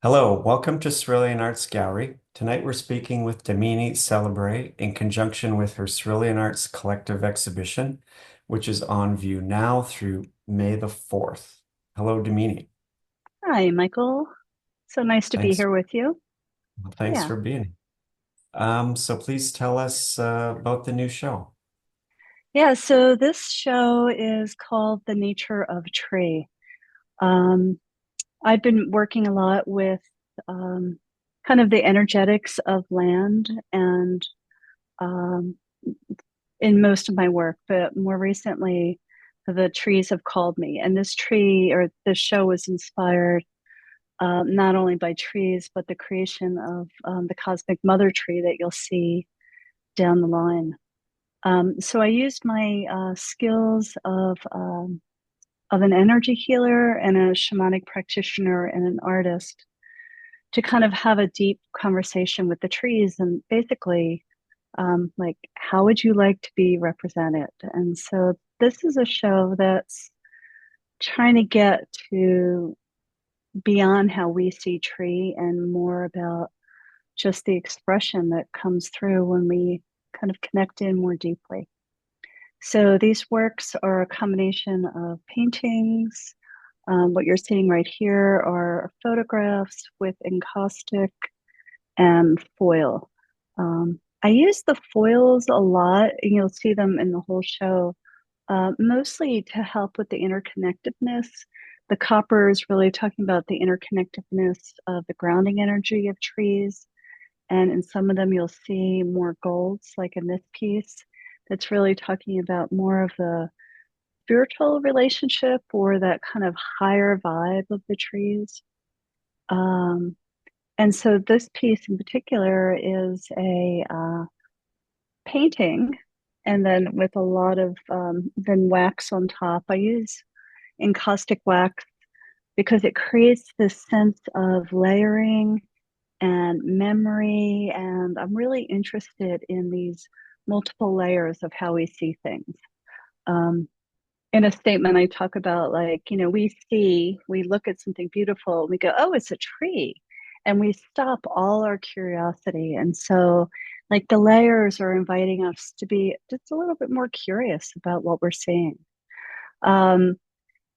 Hello, welcome to Cerulean Arts Gallery. Tonight we're speaking with Damini Celebre in conjunction with her Cerulean Arts Collective Exhibition, which is on view now through May the 4th. Hello, Damini. Hi, Michael. So nice to be Thanks, here with you. thanks Yeah. for being here. So please tell us about the new show. Yeah, so this show is called The Nature of Tree. Um, I've been working a lot with um, kind of the energetics of land and um, in most of my work, but more recently, the trees have called me. And this tree or this show was inspired not only by trees, but the creation of the cosmic mother tree that you'll see down the line. So I used my skills of an energy healer and a shamanic practitioner and an artist to kind of have a deep conversation with the trees and basically like how would you like to be represented? And so this is a show that's trying to get to beyond how we see tree and more about just the expression that comes through when we kind of connect in more deeply. So these works are a combination of paintings. What you're seeing right here are photographs with encaustic and foil. I use the foils a lot, and you'll see them in the whole show, mostly to help with the interconnectedness. The copper is really talking about the interconnectedness of the grounding energy of trees. And in some of them, you'll see more golds, like in this piece, that's really talking about more of the spiritual relationship or that kind of higher vibe of the trees. Um, and so this piece in particular is a painting, and then with a lot of then wax on top. I use encaustic wax because it creates this sense of layering and memory. And I'm really interested in these multiple layers of how we see things. Um, in a statement, I talk about like, we look at something beautiful and we go, oh, it's a tree. And we stop all our curiosity. And so, like, the layers are inviting us to be just a little bit more curious about what we're seeing. Um,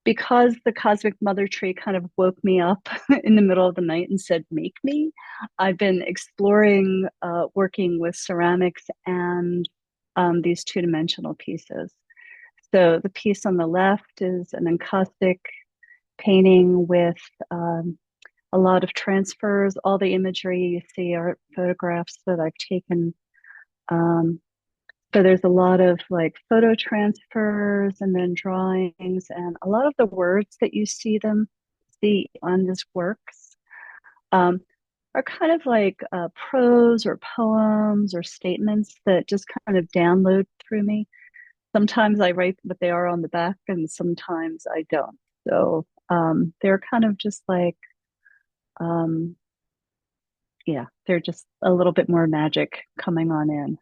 because the cosmic mother tree kind of woke me up in the middle of the night and said, make me, I've been exploring working with ceramics and these two-dimensional pieces. So the piece on the left is an encaustic painting with a lot of transfers. All the imagery you see are photographs that I've taken. Um, so there's a lot of like photo transfers and then drawings, and a lot of the words that you see on this works um, are kind of like prose or poems or statements that just kind of download through me. Sometimes I write what they are on the back, and sometimes I don't. So they're kind of just like, um, yeah, they're just a little bit more magic coming on in.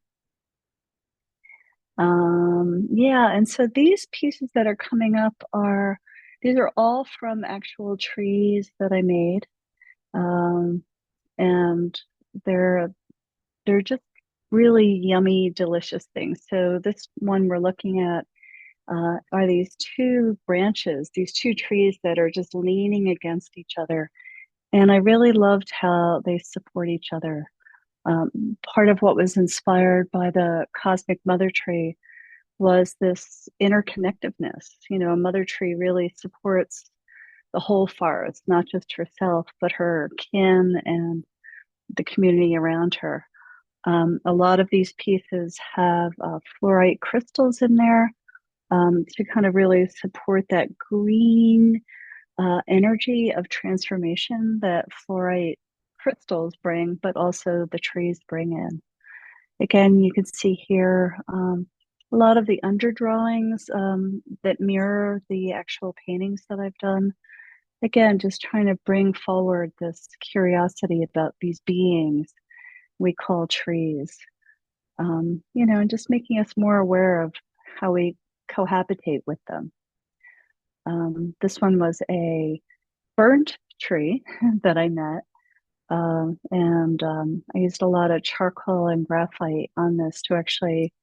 Yeah, and so these pieces that are coming up are these are all from actual trees that I made, um, and they're they're just really yummy, delicious things. So this one we're looking at are these two branches, these two trees that are just leaning against each other. And I really loved how they support each other. Part of what was inspired by the cosmic mother tree was this interconnectedness. You know, a mother tree really supports the whole forest, not just herself, but her kin and the community around her. A lot of these pieces have fluorite crystals in there to kind of really support that green energy of transformation that fluorite crystals bring, but also the trees bring in. Again, you can see here a lot of the underdrawings that mirror the actual paintings that I've done. Again, just trying to bring forward this curiosity about these beings we call trees, and just making us more aware of how we cohabitate with them. This one was a burnt tree that I met. And I used a lot of charcoal and graphite on this to actually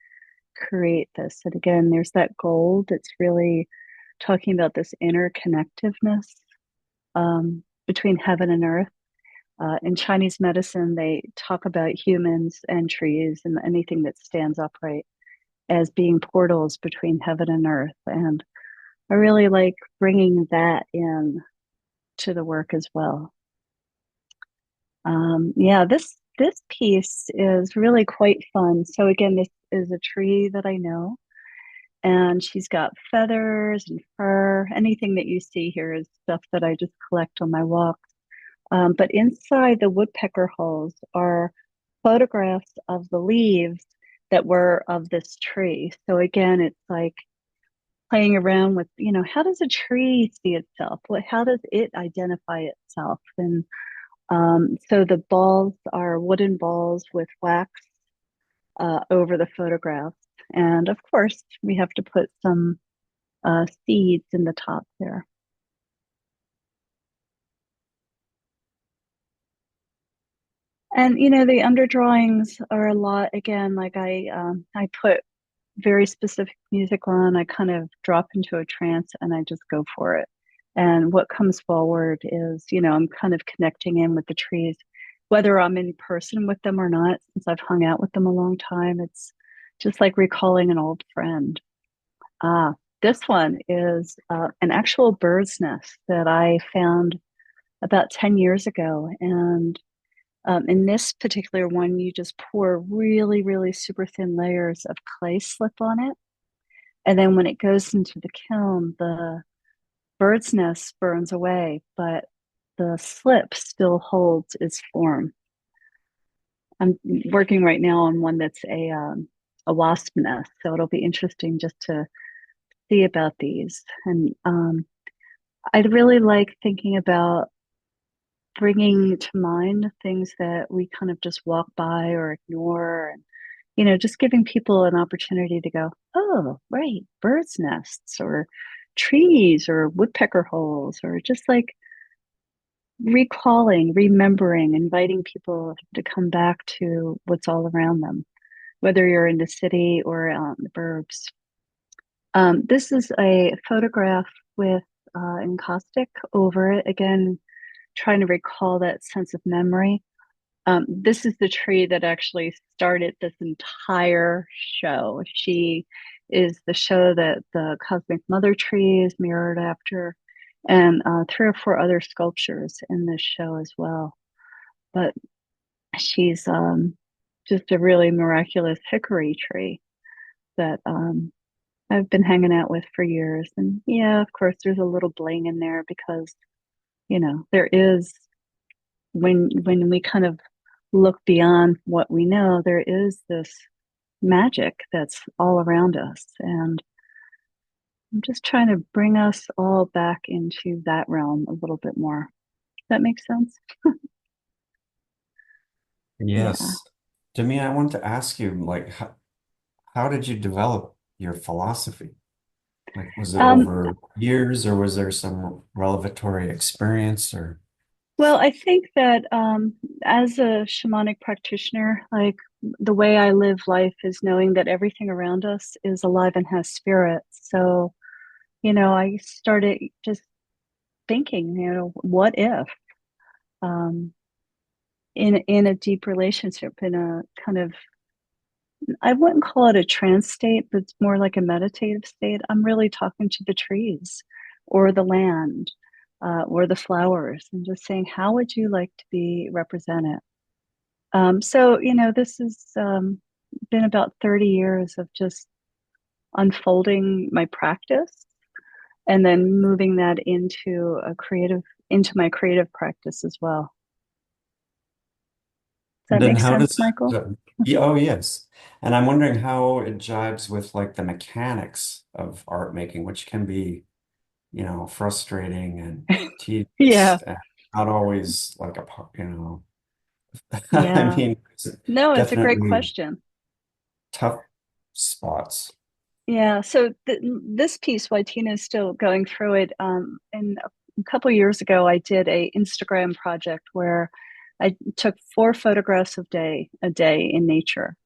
create this. And again, there's that gold. It's really talking about this interconnectiveness between heaven and earth. In Chinese medicine, they talk about humans and trees and anything that stands upright as being portals between heaven and earth. And I really like bringing that in to the work as well. Yeah, this piece is really quite fun. So again, this is a tree that I know, and she's got feathers and fur. Anything that you see here is stuff that I just collect on my walks. But inside the woodpecker holes are photographs of the leaves that were of this tree. So again, it's like playing around with, how does a tree see itself? How does it identify itself? And so the balls are wooden balls with wax over the photographs. And of course, we have to put some seeds in the top there. And the underdrawings are a lot. Again, like I put very specific music on. I kind of drop into a trance and I just go for it. And what comes forward is, I'm kind of connecting in with the trees, whether I'm in person with them or not, since I've hung out with them a long time. It's just like recalling an old friend. Ah, this one is an actual bird's nest that I found about 10 years ago. And in this particular one, you just pour really, really super thin layers of clay slip on it. And then when it goes into the kiln, the bird's nest burns away, but the slip still holds its form. I'm working right now on one that's a wasp nest, so it'll be interesting just to see about these. And I really like thinking about bringing to mind things that we kind of just walk by or ignore, and just giving people an opportunity to go, oh, right, birds' nests or trees or woodpecker holes, or just like recalling, remembering, inviting people to come back to what's all around them, whether you're in the city or out in the burbs. This is a photograph with encaustic over it, again, trying to recall that sense of memory. This is the tree that actually started this entire show. She is the show that the Cosmic Mother tree is mirrored after, and three or four other sculptures in this show as well. But she's just a really miraculous hickory tree that I've been hanging out with for years. And yeah, of course, there's a little bling in there because, there is when we kind of look beyond what we know, there is this magic that's all around us. And I'm just trying to bring us all back into that realm a little bit more. Does that make sense? Yeah. Yes. Demi, I wanted to ask you, like, how did you develop your philosophy? Like, was it Um, over years or was there some revelatory experience or? well, I think that as a shamanic practitioner, like the way I live life is knowing that everything around us is alive and has spirit. So, I started just thinking, what if? Um, in a deep relationship, in a kind of, I wouldn't call it a trance state, but it's more like a meditative state. I'm really talking to the trees or the land or the flowers and just saying, how would you like to be represented? So, this has been about 30 years of just unfolding my practice and then moving that into my creative practice as well. Does that Then make how sense, does Michael? yeah, oh yes. And I'm wondering how it jives with like the mechanics of art making, which can be, frustrating and Yeah, tedious and not always like I yeah. mean, it's No, it's a great definitely question. tough spots. Yeah, so this piece, why Tina is still going through it, and a couple of years ago, I did a Instagram project where I took 4 photographs a day in nature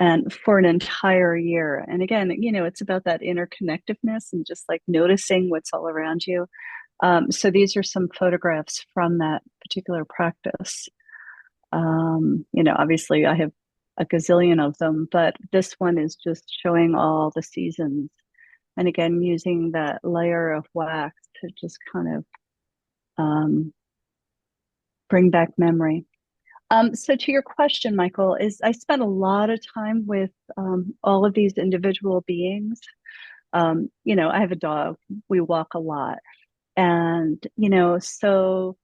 and for an entire year. And again, it's about that interconnectedness and just like noticing what's all around you. So these are some photographs from that particular practice. Obviously I have a gazillion of them, but this one is just showing all the seasons. And again, using that layer of wax to just kind of bring back memory. So to your question, Michael, is I spent a lot of time with all of these individual beings. I have a dog. We walk a lot. And, so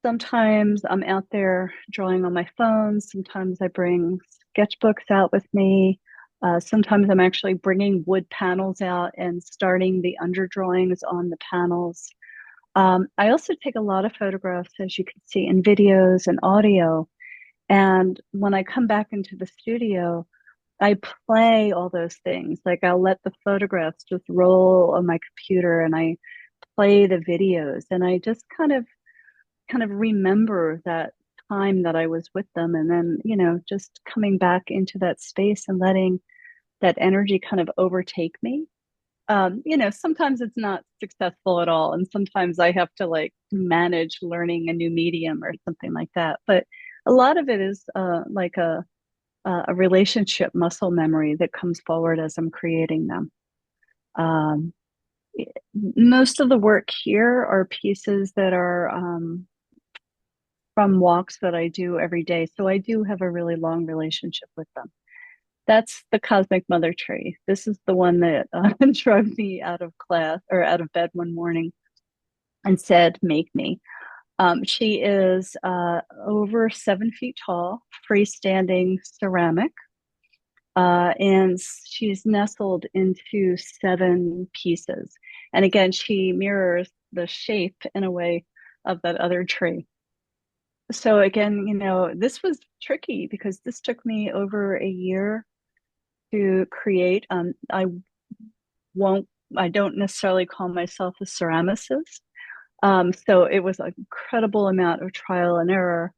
sometimes I'm out there drawing on my phone. Sometimes I bring sketchbooks out with me. Sometimes I'm actually bringing wood panels out and starting the underdrawings on the panels. I also take a lot of photographs, as you can see, in videos and audio. And when I come back into the studio, I play all those things. Like I'll let the photographs just roll on my computer and I play the videos and I just kind of remember that time that I was with them and then, just coming back into that space and letting that energy kind of overtake me. Sometimes it's not successful at all. And sometimes I have to like manage learning a new medium or something like that. But a lot of it is like a relationship muscle memory that comes forward as I'm creating them. Um, Most of the work here are pieces that are from walks that I do every day. So I do have a really long relationship with them. That's the cosmic mother tree. This is the one that drug me out of class or out of bed one morning and said, make me. She is over 7 feet tall, freestanding ceramic, and she's nestled into 7 pieces. And again, she mirrors the shape in a way of that other tree. So again, this was tricky because this took me over a year to create. Won't, I don't necessarily call myself a ceramicist. So it was an incredible amount of trial and error.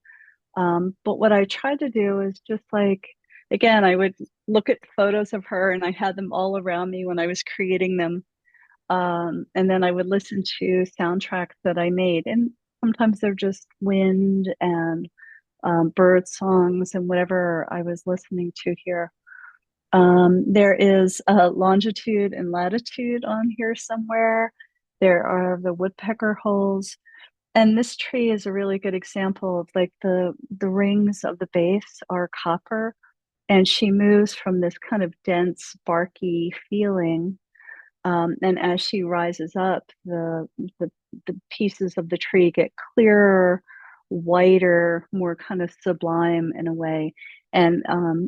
But what I tried to do is just like, again, I would look at photos of her and I had them all around me when I was creating them. And then I would listen to soundtracks that I made. And sometimes they're just wind and bird songs and whatever I was listening to here. There is a longitude and latitude on here somewhere. There are the woodpecker holes. And this tree is a really good example of like the rings of the base are copper. And she moves from this kind of dense, barky feeling. And as she rises up, the pieces of the tree get clearer, whiter, more kind of sublime in a way. And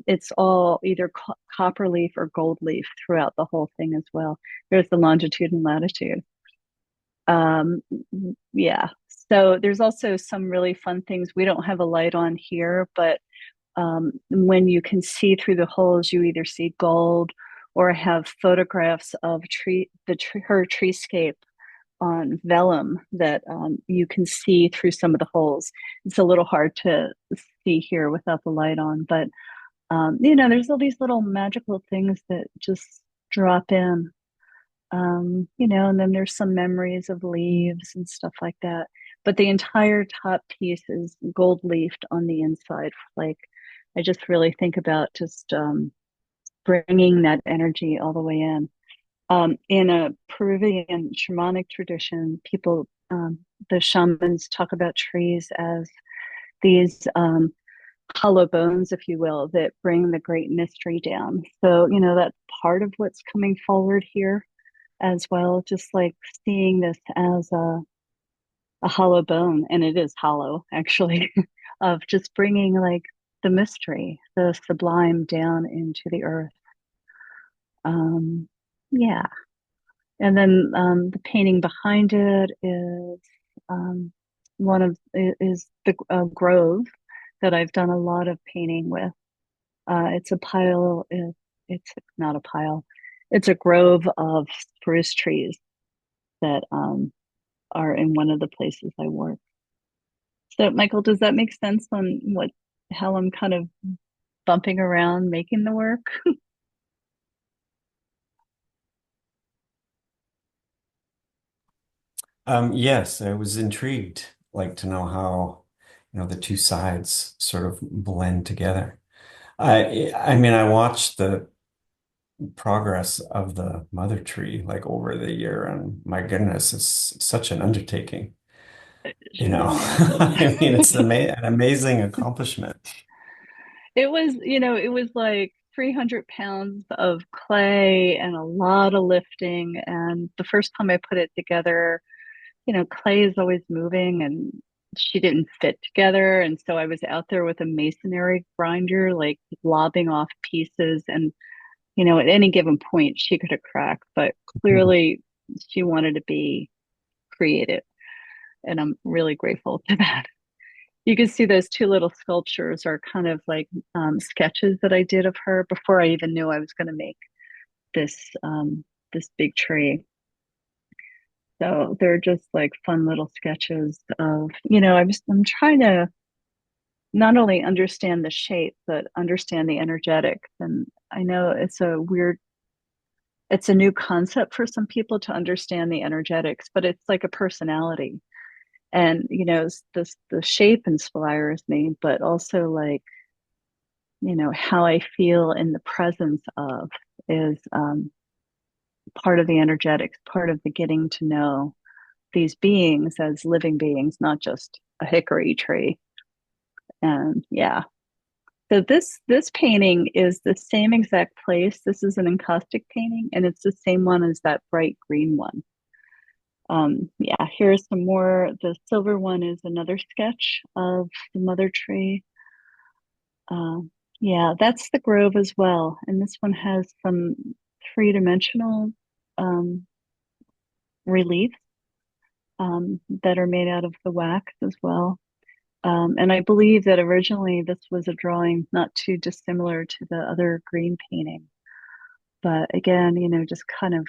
it's all either copper leaf or gold leaf throughout the whole thing as well. There's the longitude and latitude. Um, yeah. So there's also some really fun things. We don't have a light on here, but when you can see through the holes, you either see gold or have photographs of her treescape on vellum that you can see through some of the holes. It's a little hard to see here without the light on, but there's all these little magical things that just drop in. And then there's some memories of leaves and stuff like that. But the entire top piece is gold leafed on the inside. Like, I just really think about just bringing that energy all the way in. In a Peruvian shamanic tradition, the shamans talk about trees as these hollow bones, if you will, that bring the great mystery down. So, that's part of what's coming forward here as well, just like seeing this as a hollow bone, and it is hollow actually, of just bringing like the mystery, the sublime down into the earth. Yeah. And then the painting behind it is um, is the grove that I've done a lot of painting with. It's a pile. It's not a pile. It's a grove of spruce trees that are in one of the places I work. So, Michael, does that make sense on how I'm kind of bumping around making the work? Yes, I was intrigued, like to know how, the two sides sort of blend together. I mean, I watched the progress of the mother tree like over the year, and my goodness, it's such an undertaking. She's massive. I mean, it's an amazing accomplishment. It was like 300 pounds of clay and a lot of lifting. And the first time I put it together, clay is always moving and she didn't fit together. And so I was out there with a masonry grinder, like lobbing off pieces. And, at any given point, she could have cracked, but clearly she wanted to be creative. And I'm really grateful to that. You can see those two little sculptures are kind of like sketches that I did of her before I even knew I was going to make this big tree. So they're just like fun little sketches of, I'm trying to not only understand the shape, but understand the energetics. And I know it's a new concept for some people to understand the energetics, but it's like a personality. And, the shape inspires me, but also like, how I feel in the presence of is part of the energetics, part of the getting to know these beings as living beings, not just a hickory tree. And yeah, so this painting is the same exact place. This is an encaustic painting, and it's the same one as that bright green one. Yeah, here's some more. The silver one is another sketch of the mother tree. Yeah, that's the grove as well. And this one has some three-dimensional um, reliefs that are made out of the wax as well. And I believe that originally this was a drawing not too dissimilar to the other green painting. But again, just kind of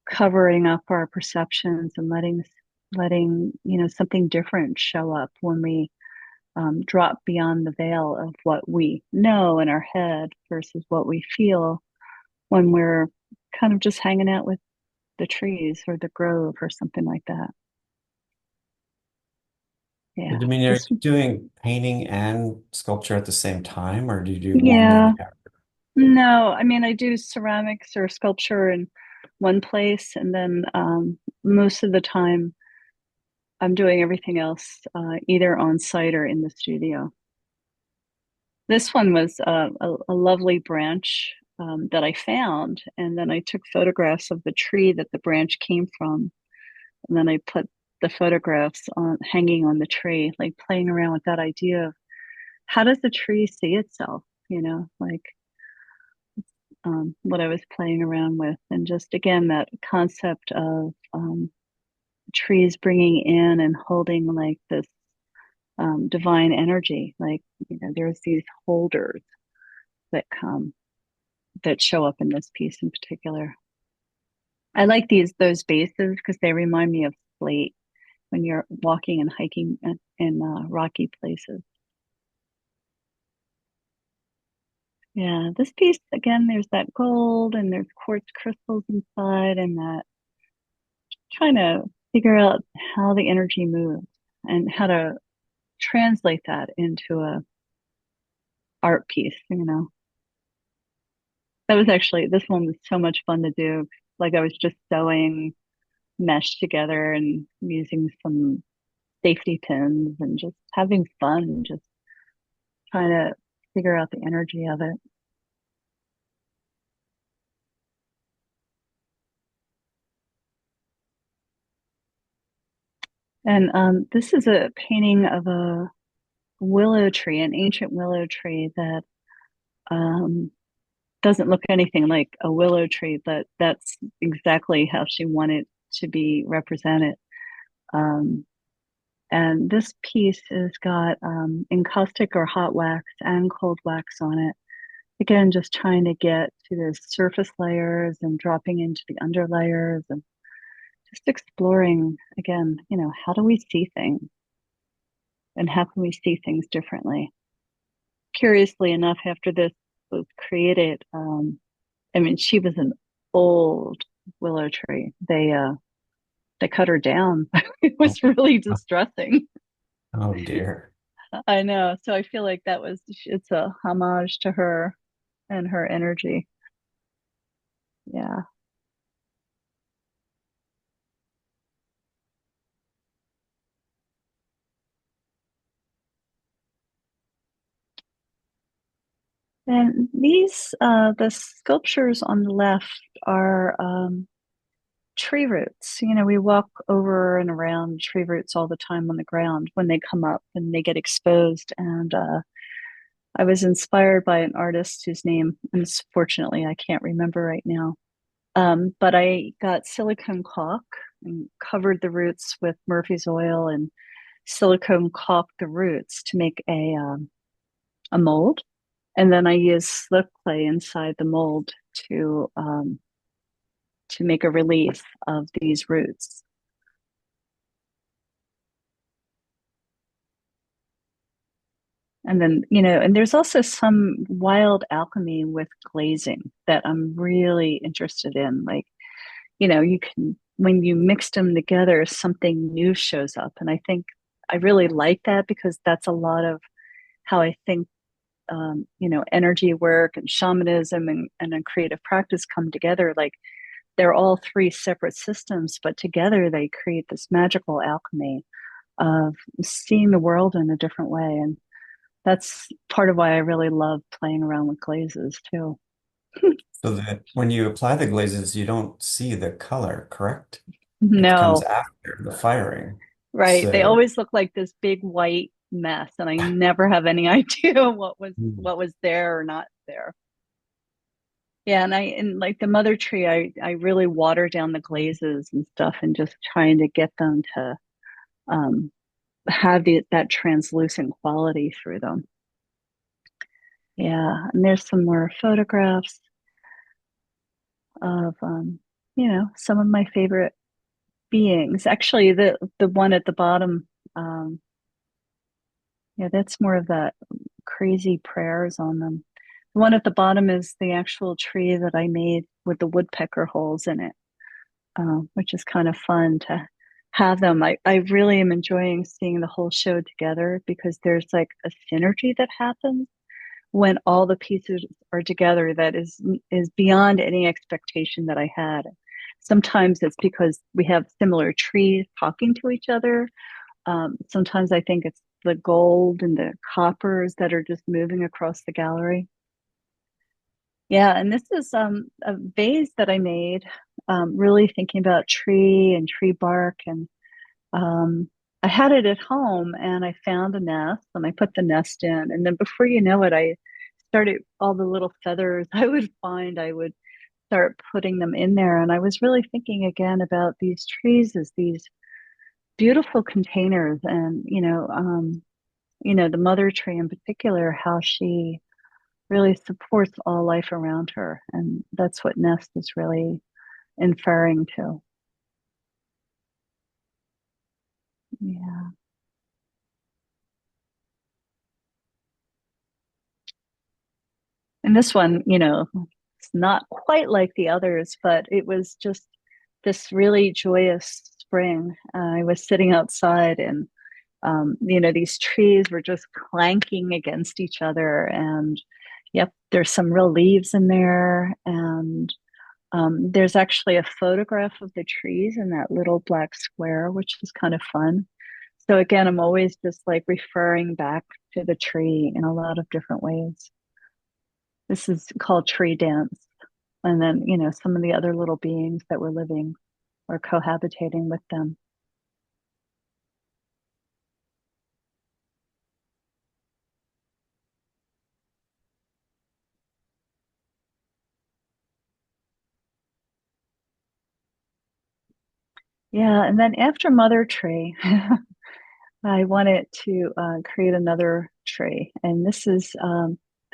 covering up our perceptions and letting something different show up when we drop beyond the veil of what we know in our head versus what we feel when we're kind of just hanging out with the trees or the grove or something like that. So, Yeah. Damini, are you doing painting and sculpture at the same time, or do you do one then Yeah. the other? No, I mean, I do ceramics or sculpture in one place, and then most of the time I'm doing everything else either on site or in the studio. This one was a lovely branch that I found, and then I took photographs of the tree that the branch came from, and then I put the photographs on hanging on the tree, like playing around with that idea of how does the tree see itself, like what I was playing around with, and just again that concept of trees bringing in and holding like this divine energy, like there's these holders that come that show up in this piece in particular. I like those bases because they remind me of slate when you're walking and hiking in rocky places. Yeah, this piece again, there's that gold and there's quartz crystals inside, and that trying to figure out how the energy moves and how to translate that into a art piece. That was actually this one was so much fun to do. Like I was just sewing mesh together and using some safety pins and just having fun, just trying to figure out the energy of it. And this is a painting of a willow tree, an ancient willow tree that um, doesn't look anything like a willow tree, but that's exactly how she wanted to be represented. Um, and this piece has got encaustic or hot wax and cold wax on it. Again, just trying to get to the surface layers and dropping into the under layers and just exploring again, how do we see things? and how can we see things differently? Curiously enough, after this was created, I mean, she was an old willow tree. They cut her down. It Oh, was really distressing. oh dear. I know. So I feel like it's a homage to her and her energy. Yeah. And the sculptures on the left are tree roots. You know, we walk over and around tree roots all the time on the ground when they come up and they get exposed. And I was inspired by an artist whose name, unfortunately, I can't remember right now. But I got silicone caulk and covered the roots with Murphy's oil and silicone caulked the roots to make a mold. And then I used slip clay inside the mold to make a relief of these roots. And then, you know, and there's also some wild alchemy with glazing that I'm really interested in. Like, you know, you can, when you mix them together, something new shows up. And I think I really like that because that's a lot of how I think, you know, energy work and shamanism and a creative practice come together. Like, they're all three separate systems, but together they create this magical alchemy of seeing the world in a different way. And that's part of why I really love playing around with glazes too. So that when you apply the glazes, you don't see the color, correct? It comes No, after the firing. right. They So, always look like this big white mess, and I never have any idea hmm. what was there or not there. Yeah, and like the mother tree, I really water down the glazes and stuff, and just trying to get them to um, have that translucent quality through them. Yeah, and there's some more photographs of you know, some of my favorite beings. Actually, the one at the bottom, um, yeah, that's more of that crazy prayers on them. The one at the bottom is the actual tree that I made with the woodpecker holes in it, which is kind of fun to have them. I really am enjoying seeing the whole show together because there's like a synergy that happens when all the pieces are together that is beyond any expectation that I had. Sometimes it's because we have similar trees talking to each other. Sometimes I think it's the gold and the coppers that are just moving across the gallery. Yeah, and this is a vase that I made, really thinking about tree and tree bark. And um, I had it at home and I found a nest and I put the nest in. And then before you know it, I started all the little feathers I would find, I would start putting them in there. And I was really thinking again about these trees as these beautiful containers and, you know, the mother tree in particular, how she really supports all life around her. And that's what Nest is really inferring to. Yeah. And this one, you know, it's not quite like the others, but it was just this really joyous spring. I was sitting outside and, you know, these trees were just clanking against each other. And yep, there's some real leaves in there. And there's actually a photograph of the trees in that little black square, which is kind of fun. So again, I'm always just like referring back to the tree in a lot of different ways. This is called tree dance. And then, you know, some of the other little beings that were living or cohabitating with them. Yeah. And then after Mother Tree, I wanted to create another tree. And this is,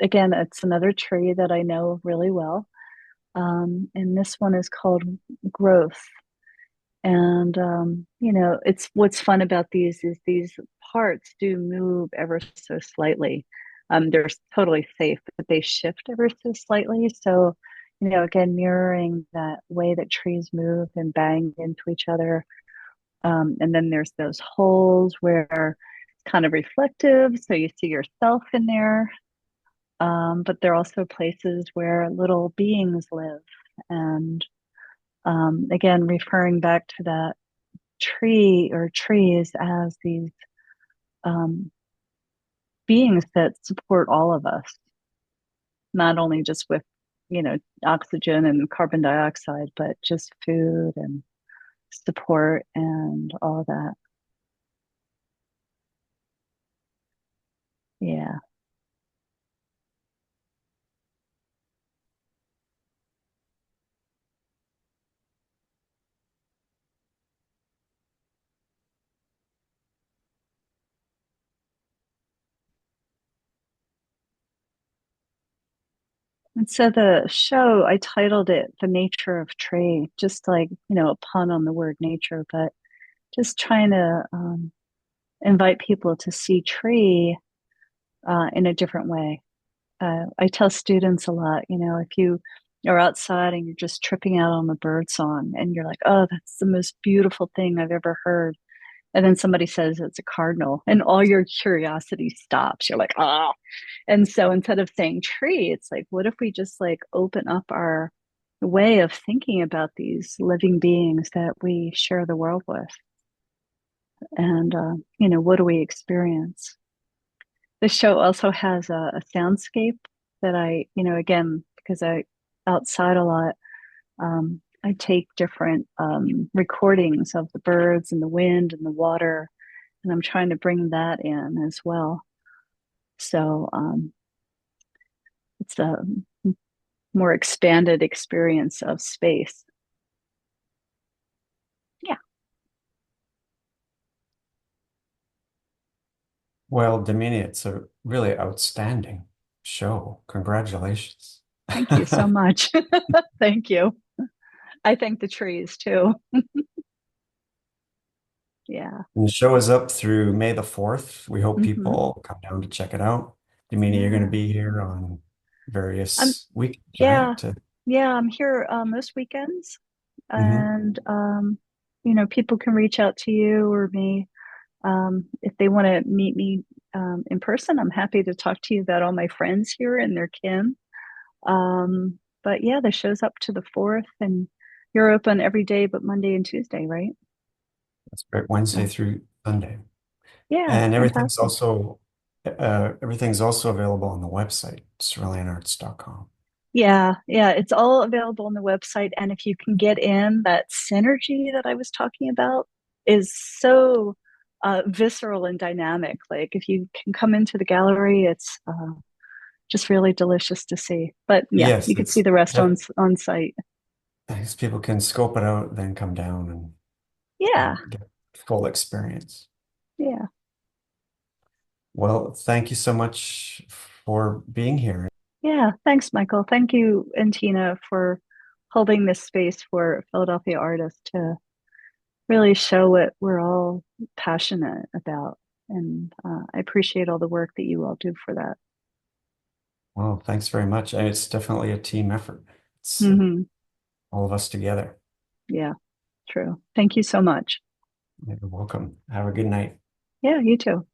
again, it's another tree that I know really well. And this one is called Growth. And you know, it's what's fun about these is these parts do move ever so slightly. They're totally safe, but they shift ever so slightly. So, again, mirroring that way that trees move and bang into each other. And then there's those holes where it's kind of reflective, so you see yourself in there. But there are also places where little beings live. And again, referring back to that tree or trees as these um, beings that support all of us, not only just with, oxygen and carbon dioxide, but just food and support and all that. Yeah. And so the show, I titled it The Nature of Tree, just like, a pun on the word nature, but just trying to invite people to see tree in a different way. I tell students a lot, if you are outside and you're just tripping out on the bird song and you're like, oh, that's the most beautiful thing I've ever heard. And then somebody says it's a cardinal, and all your curiosity stops. You're like, ah. And so instead of saying tree, it's like, what if we just like open up our way of thinking about these living beings that we share the world with? And, what do we experience? The show also has a soundscape that again, because I outside a lot, I take different recordings of the birds and the wind and the water, and I'm trying to bring that in as well. So it's a more expanded experience of space. Yeah. Well, Damini, it's a really outstanding show. Congratulations. Thank you so much. Thank you. I thank the trees too. Yeah. And the show is up through May the 4th. We hope Hmm. people come down to check it out. Damini, you're going to Yeah. be here on I'm various weekends, yeah. right? Yeah, I'm here most weekends, Mhm. and people can reach out to you or me if they want to meet me in person. I'm happy to talk to you about all my friends here and their kin. But yeah, the show's up to the 4th, and you're open every day but Monday and Tuesday, right? That's great. Wednesday So through Sunday. yeah, And fantastic. everything's also available on the website, ceruleanarts.com. Yeah, yeah, it's all available on the website. And if you can get in, that synergy that I was talking about is so visceral and dynamic. Like if you can come into the gallery, it's just really delicious to see. But yeah, Yes, you could see it's the rest def on site. These people can scope it out, then come down and Yeah, get full experience. yeah, Well, thank you so much for being here. yeah. Thanks, Michael. Thank you, and Tina, for holding this space for Philadelphia artists to really show what we're all passionate about. And I appreciate all the work that you all do for that. Well, thanks very much. And it's definitely a team effort. It's Hmm. all of us together. Yeah, true. Thank you so much. You're welcome. Have a good night. Yeah, you too.